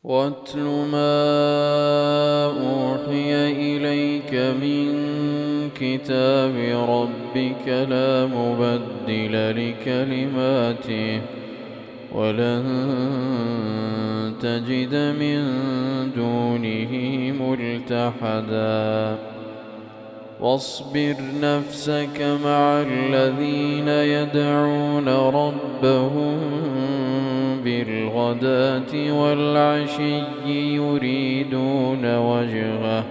واتل ما أوحي إليك من كتاب ربك لا مبدل لكلماته ولن تجد من دونه ملتحدا واصبر نفسك مع الذين يدعون ربهم بالغداة والعشي يريدون وجهه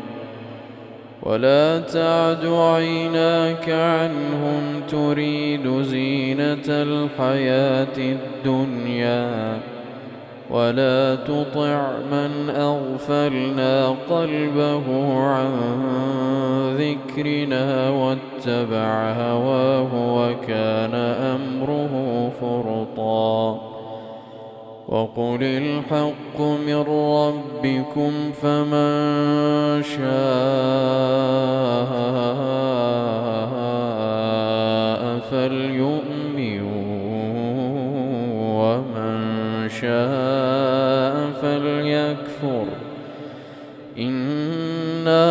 ولا تعد عيناك عنهم تريد زينة الحياة الدنيا ولا تطع من أغفلنا قلبه عن ذكرنا واتبع هواه وكان أمره فرطا وقل الحق من ربكم فمن شاء فليؤمن ومن شاء فليكفر إنا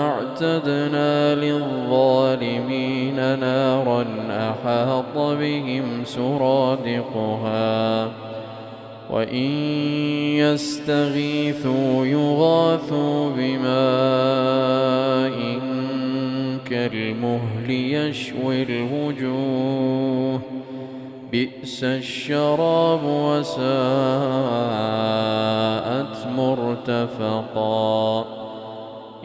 أعتدنا للظالمين نارا أحاط بهم سرادقها وإن يستغيثوا يغاثوا بماء كالمهل يشوي الوجوه بئس الشراب وساءت مرتفقا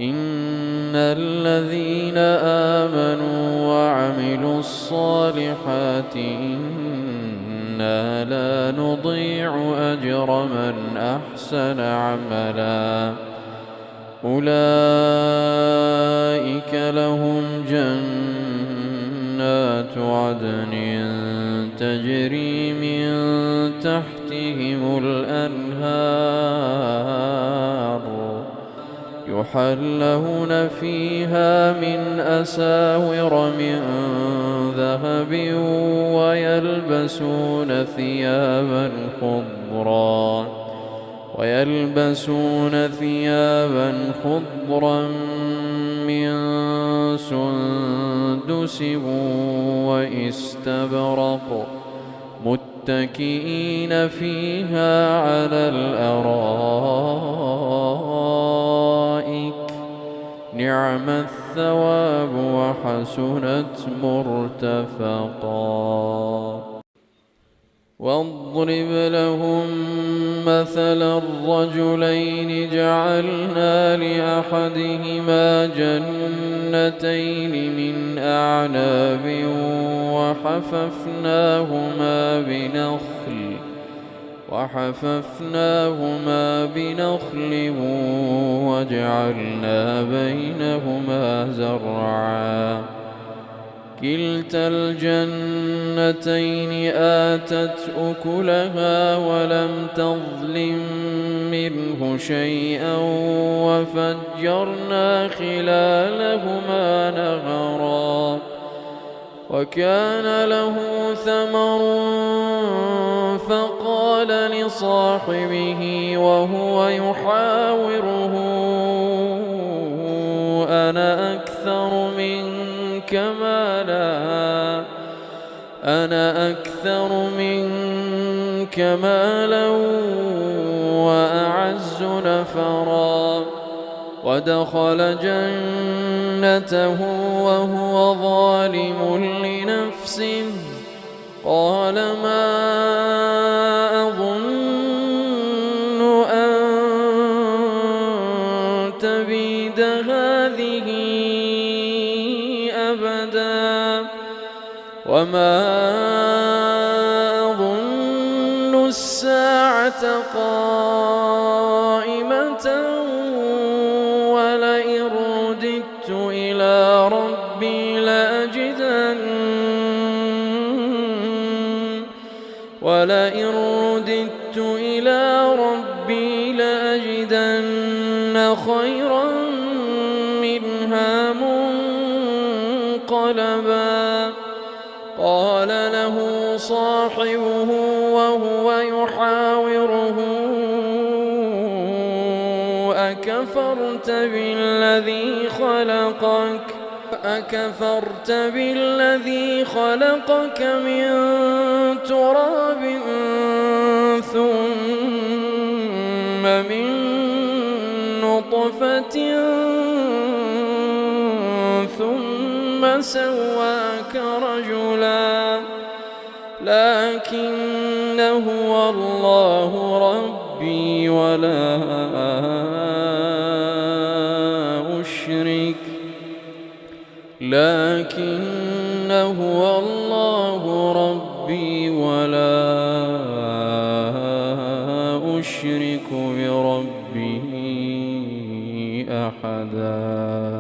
إن الذين آمنوا وعملوا الصالحات إنا لا نضيع أجر من أحسن عملا أولئك لهم جنات عدن تجري من تحتهم الأنهار يحلون فيها من أساور من ذهب ويلبسون ثيابا خضرا من سندس واستبرق متكئين فيها على الأرائك نعم الثواب وحسنت مرتفقا واضرب لهم مثلا الرجلين جعلنا لأحدهما جنتين من أعناب وحففناهما بنخل وجعلنا بينهما زرعا كلتا الجنتين آتت أكلها ولم تظلم منه شيئا وفجرنا خلالهما نهرا وكان له ثمر فقال لصاحبه وهو يحاوره أنا أكثر منك مالا وأعز نفرا ودخل جنته وهو ظالم لنفسه قال ما أظن أن تبيد هذه أبدا وما أظن الساعة قائمة ولئن رددت إلى ربي لأجدن خيرا منها منقلبا قال له صاحبه وهو يحاوره أكفرت بالذي خلقك من تراب ثم من نطفة ثم سواك رجلا لكن هو الله ربي ولا أشرك بربي أحدا.